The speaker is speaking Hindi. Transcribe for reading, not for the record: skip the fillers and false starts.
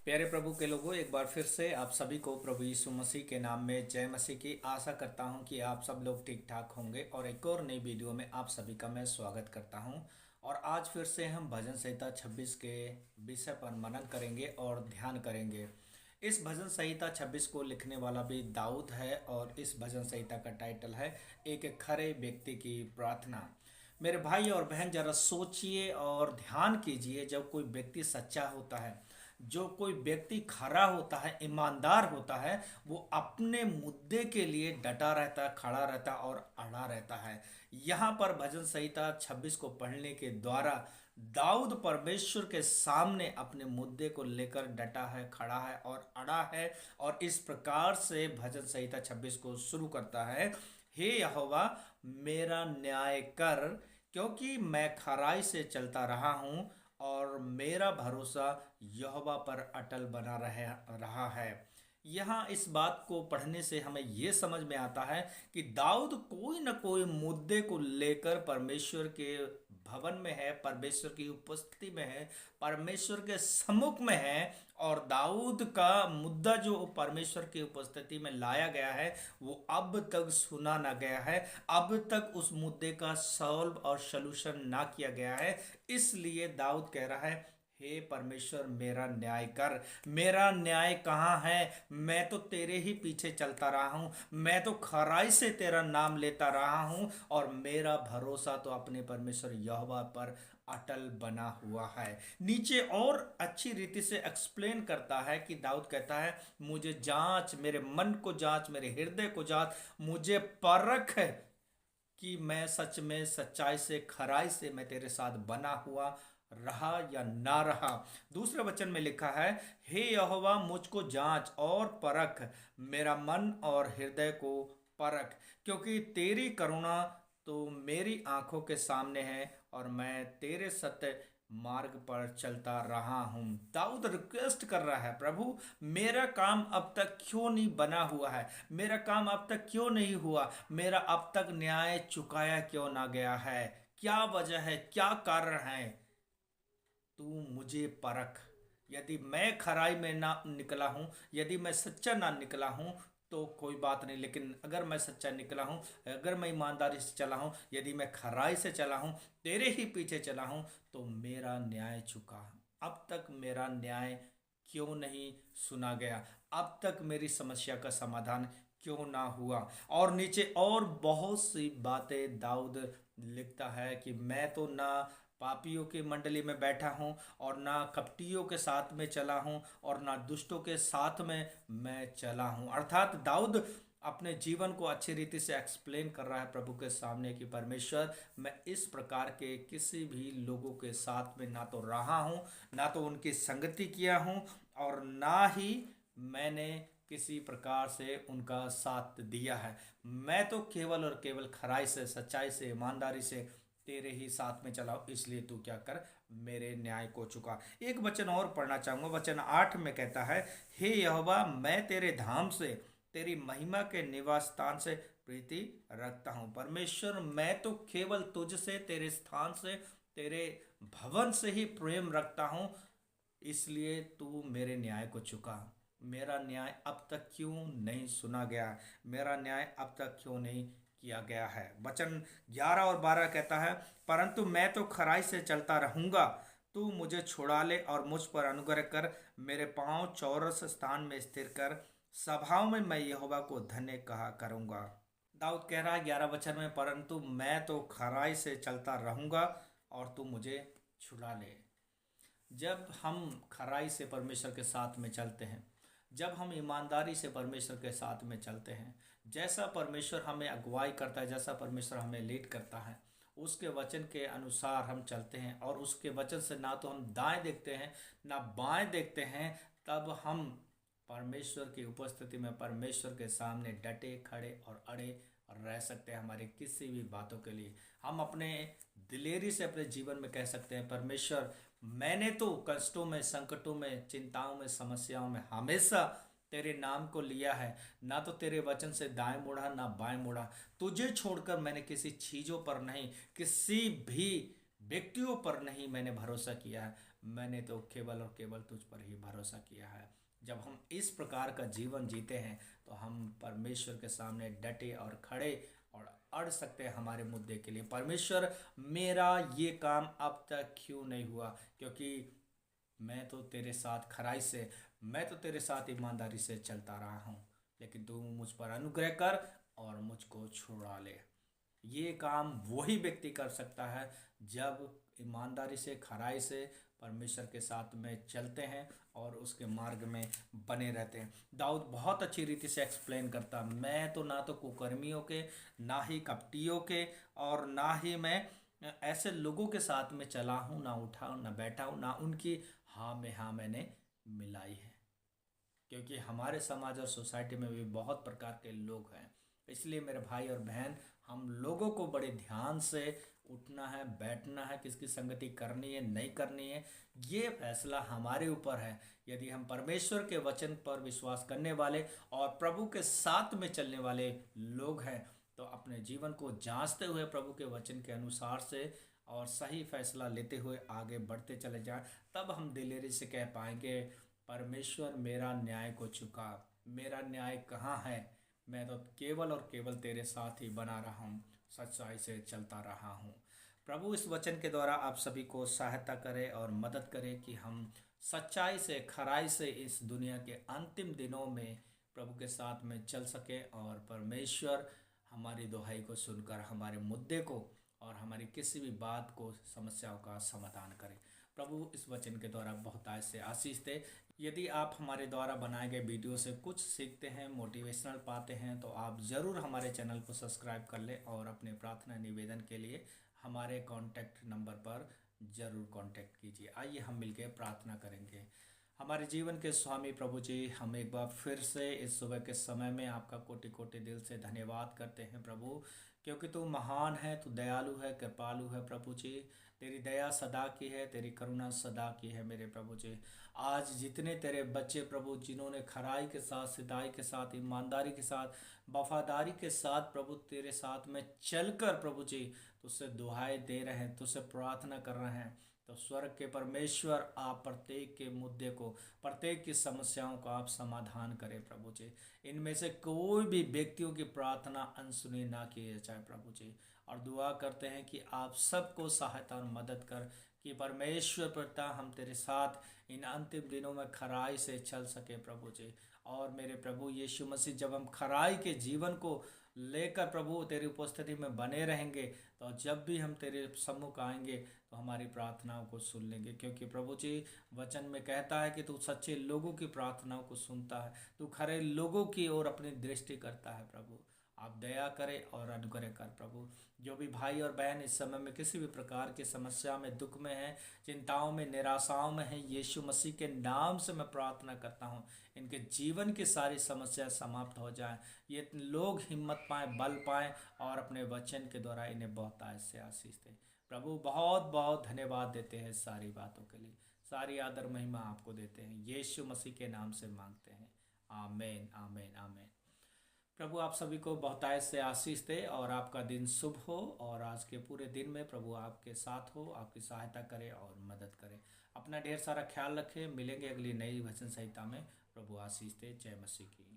प्यारे प्रभु के लोगों, एक बार फिर से आप सभी को प्रभु यीशु मसीह के नाम में जय मसीह की। आशा करता हूं कि आप सब लोग ठीक ठाक होंगे और एक और नई वीडियो में आप सभी का मैं स्वागत करता हूं। और आज फिर से हम भजन संहिता 26 के विषय पर मनन करेंगे और ध्यान करेंगे। इस भजन संहिता 26 को लिखने वाला भी दाऊद है और इस भजन संहिता का टाइटल है एक खरे व्यक्ति की प्रार्थना। मेरे भाई और बहन, जरा सोचिए और ध्यान कीजिए। जब कोई व्यक्ति सच्चा होता है, जो कोई व्यक्ति खरा होता है, ईमानदार होता है, वो अपने मुद्दे के लिए डटा रहता है, खड़ा रहता है और अड़ा रहता है। यहाँ पर भजन संहिता 26 को पढ़ने के द्वारा दाऊद परमेश्वर के सामने अपने मुद्दे को लेकर डटा है, खड़ा है और अड़ा है। और इस प्रकार से भजन संहिता 26 को शुरू करता है। हे यहोवा, मेरा न्याय कर, क्योंकि मैं खराई से चलता रहा हूँ और मेरा भरोसा यहोवा पर अटल बना रहा है। यहाँ इस बात को पढ़ने से हमें ये समझ में आता है कि दाऊद कोई न कोई मुद्दे को लेकर परमेश्वर के भवन में है, परमेश्वर की उपस्थिति में है, परमेश्वर के सम्मुख में है। और दाऊद का मुद्दा जो परमेश्वर की उपस्थिति में लाया गया है वो अब तक सुना ना गया है, अब तक उस मुद्दे का सॉल्व और सॉल्यूशन ना किया गया है। इसलिए दाऊद कह रहा है, हे परमेश्वर, मेरा न्याय कर। मेरा न्याय कहाँ है? मैं तो तेरे ही पीछे चलता रहा हूँ, मैं तो खराई से तेरा नाम लेता रहा हूँ और मेरा भरोसा तो अपने परमेश्वर यहोवा पर अटल बना हुआ है। नीचे और अच्छी रीति से एक्सप्लेन करता है कि दाऊद कहता है, मुझे जांच, मेरे मन को जांच, मेरे हृदय को जांच, मुझे परख है कि मैं सच में सच्चाई से, खराई से मैं तेरे साथ बना हुआ रहा या ना रहा। दूसरे वचन में लिखा है, हे यहोवा, मुझको जांच और परख, मेरा मन और हृदय को परख, क्योंकि तेरी करुणा तो मेरी आंखों के सामने है और मैं तेरे सत्य मार्ग पर चलता रहा हूं। दाऊद रिक्वेस्ट कर रहा है, प्रभु, मेरा काम अब तक क्यों नहीं बना हुआ है? मेरा काम अब तक क्यों नहीं हुआ? मेरा अब तक न्याय चुकाया क्यों ना गया है? क्या वजह है? क्या कारण है? तू मुझे परख। यदि मैं खराई में ना निकला हूं, यदि मैं सच्चा ना निकला हूं तो कोई बात नहीं, लेकिन अगर मैं सच्चा निकला हूं, अगर मैं ईमानदारी से चला हूं, यदि मैं खराई से चला हूं, तेरे ही पीछे चला हूं, तो मेरा न्याय चुका। अब तक मेरा न्याय क्यों नहीं सुना गया? अब तक मेरी समस्या का समाधान क्यों ना हुआ? और नीचे और बहुत सी बातें दाऊद लिखता है कि मैं तो ना पापियों की मंडली में बैठा हूँ और ना कपटियों के साथ में चला हूँ और ना दुष्टों के साथ में मैं चला हूँ। अर्थात दाऊद अपने जीवन को अच्छी रीति से एक्सप्लेन कर रहा है प्रभु के सामने कि परमेश्वर, मैं इस प्रकार के किसी भी लोगों के साथ में ना तो रहा हूँ, ना तो उनकी संगति किया हूँ और ना ही मैंने किसी प्रकार से उनका साथ दिया है। मैं तो केवल और केवल खराई से, सच्चाई से, ईमानदारी से तेरे ही साथ में चलाओ। इसलिए तू क्या कर, मेरे न्याय को चुका। एक वचन और पढ़ना चाहूंगा। वचन 8 में कहता है, हे यहोवा, मैं तेरे धाम से, तेरी महिमा के निवास स्थान से प्रीति रखता हूँ। परमेश्वर, मैं तो केवल तुझसे, तेरे स्थान से, तेरे भवन से ही प्रेम रखता हूँ। इसलिए तू मेरे न्याय को चुका। मेरा न्याय अब तक क्यों नहीं सुना गया? मेरा न्याय अब तक क्यों नहीं किया गया है? वचन 11 और 12 कहता है, परंतु मैं तो खराई से चलता रहूंगा, तू मुझे छुड़ा ले और मुझ पर अनुग्रह कर, मेरे पांव चौरस स्थान में स्थिर कर, सभाओं में मैं यहोवा को धन्य कहा करूंगा। दाऊद कह रहा है 11 वचन में, परंतु मैं तो खराई से चलता रहूंगा और तू मुझे छुड़ा ले। जब हम खराई से परमेश्वर के साथ में चलते हैं, जब हम ईमानदारी से परमेश्वर के साथ में चलते हैं, जैसा परमेश्वर हमें अगुवाई करता है, जैसा परमेश्वर हमें लीड करता है, उसके वचन के अनुसार हम चलते हैं और उसके वचन से ना तो हम दाएं देखते हैं ना बाएं देखते हैं, तब हम परमेश्वर की उपस्थिति में, परमेश्वर के सामने डटे, खड़े और अड़े रह सकते हैं। हमारी किसी भी बातों के लिए हम अपने दिलेरी से अपने जीवन में कह सकते हैं, परमेश्वर, मैंने तो कष्टों में, संकटों में, चिंताओं में, समस्याओं में हमेशा तेरे नाम को लिया है। ना तो तेरे वचन से दाएं मुड़ा ना बाएं मुड़ा। तुझे छोड़कर मैंने किसी चीज़ों पर नहीं, किसी भी व्यक्तियों पर नहीं मैंने भरोसा किया है। मैंने तो केवल और केवल तुझ पर ही भरोसा किया है। जब हम इस प्रकार का जीवन जीते हैं तो हम परमेश्वर के सामने डटे और खड़े और अड़ सकते हैं हमारे मुद्दे के लिए। परमेश्वर, मेरा ये काम अब तक क्यों नहीं हुआ? क्योंकि मैं तो तेरे साथ खराई से, मैं तो तेरे साथ ईमानदारी से चलता रहा हूँ, लेकिन तू मुझ पर अनुग्रह कर और मुझको छुड़ा ले। ये काम वही व्यक्ति कर सकता है जब ईमानदारी से, खराई से परमेश्वर के साथ में चलते हैं और उसके मार्ग में बने रहते हैं। दाऊद बहुत अच्छी रीति से एक्सप्लेन करता, मैं तो ना तो कुकर्मियों के, ना ही कपटियों के, और ना ही मैं ऐसे लोगों के साथ में चला हूँ, ना उठा हूँ ना बैठा हूँ, ना उनकी हाँ में हाँ मैंने मिलाई है। क्योंकि हमारे समाज और सोसाइटी में भी बहुत प्रकार के लोग हैं। इसलिए मेरे भाई और बहन, हम लोगों को बड़े ध्यान से उठना है, बैठना है, किसकी संगति करनी है नहीं करनी है, ये फैसला हमारे ऊपर है। यदि हम परमेश्वर के वचन पर विश्वास करने वाले और प्रभु के साथ में चलने वाले लोग हैं, तो अपने जीवन को जांचते हुए प्रभु के वचन के अनुसार से और सही फैसला लेते हुए आगे बढ़ते चले जाएं, तब हम दिलेरी से कह पाएंगे, परमेश्वर मेरा न्याय को चुका, मेरा न्याय कहाँ है? मैं तो केवल और केवल तेरे साथ ही बना रहा हूँ, सच्चाई से चलता रहा हूँ। प्रभु इस वचन के द्वारा आप सभी को सहायता करे और मदद करे कि हम सच्चाई से, खराई से इस दुनिया के अंतिम दिनों में प्रभु के साथ में चल सके और परमेश्वर हमारी दुहाई को सुनकर हमारे मुद्दे को और हमारी किसी भी बात को, समस्याओं का समाधान करे। प्रभु इस वचन के द्वारा बहुत आज से आशीष दे। यदि आप हमारे द्वारा बनाए गए वीडियो से कुछ सीखते हैं, मोटिवेशनल पाते हैं, तो आप ज़रूर हमारे चैनल को सब्सक्राइब कर लें और अपने प्रार्थना निवेदन के लिए हमारे कॉन्टैक्ट नंबर पर ज़रूर कॉन्टैक्ट कीजिए। आइए हम मिलकर प्रार्थना करेंगे। हमारे जीवन के स्वामी प्रभु जी, हम एक बार फिर से इस सुबह के समय में आपका कोटि कोटि दिल से धन्यवाद करते हैं प्रभु, क्योंकि तू महान है, तू दयालु है, कृपालु है प्रभु जी। तेरी दया सदा की है, तेरी करुणा सदा की है मेरे प्रभु जी। आज जितने तेरे बच्चे प्रभु, जिन्होंने खराई के साथ, सिधाई के साथ, ईमानदारी के साथ, वफादारी के साथ प्रभु तेरे साथ में चलकर प्रभु जी तुझसे दुहाई दे रहे हैं, तुझसे प्रार्थना कर रहे हैं, तो स्वर्ग के परमेश्वर आप प्रत्येक के मुद्दे को, प्रत्येक की समस्याओं का आप समाधान करें प्रभु जी। इनमें से कोई भी व्यक्तियों की प्रार्थना अनसुनी ना की जाए प्रभु जी। और दुआ करते हैं कि आप सबको सहायता और मदद कर, कि परमेश्वर पिता हम तेरे साथ इन अंतिम दिनों में खराई से चल सके प्रभु जी। और मेरे प्रभु यीशु मसीह, जब हम खराई के जीवन को लेकर प्रभु तेरी उपस्थिति में बने रहेंगे, तो जब भी हम तेरे सम्मुख आएंगे तो हमारी प्रार्थनाओं को सुन लेंगे। क्योंकि प्रभु जी वचन में कहता है कि तू सच्चे लोगों की प्रार्थनाओं को सुनता है, तू खरे लोगों की ओर अपनी दृष्टि करता है प्रभु। आप दया करें और अनुग्रह कर प्रभु। जो भी भाई और बहन इस समय में किसी भी प्रकार की समस्या में, दुख में है, चिंताओं में, निराशाओं में है, यीशु मसीह के नाम से मैं प्रार्थना करता हूँ, इनके जीवन की सारी समस्या समाप्त हो जाए, ये लोग हिम्मत पाएं, बल पाएं और अपने वचन के द्वारा इन्हें बहुत आज से आशीष दें प्रभु। बहुत बहुत धन्यवाद देते हैं सारी बातों के लिए, सारी आदर महिमा आपको देते हैं, यीशु मसीह के नाम से मांगते हैं। आमीन आमीन आमीन। प्रभु आप सभी को बहुतायत से आशीष दे और आपका दिन शुभ हो, और आज के पूरे दिन में प्रभु आपके साथ हो, आपकी सहायता करे और मदद करे। अपना ढेर सारा ख्याल रखें। मिलेंगे अगली नई वचन संहिता में। प्रभु आशीष दे। जय मसीह की।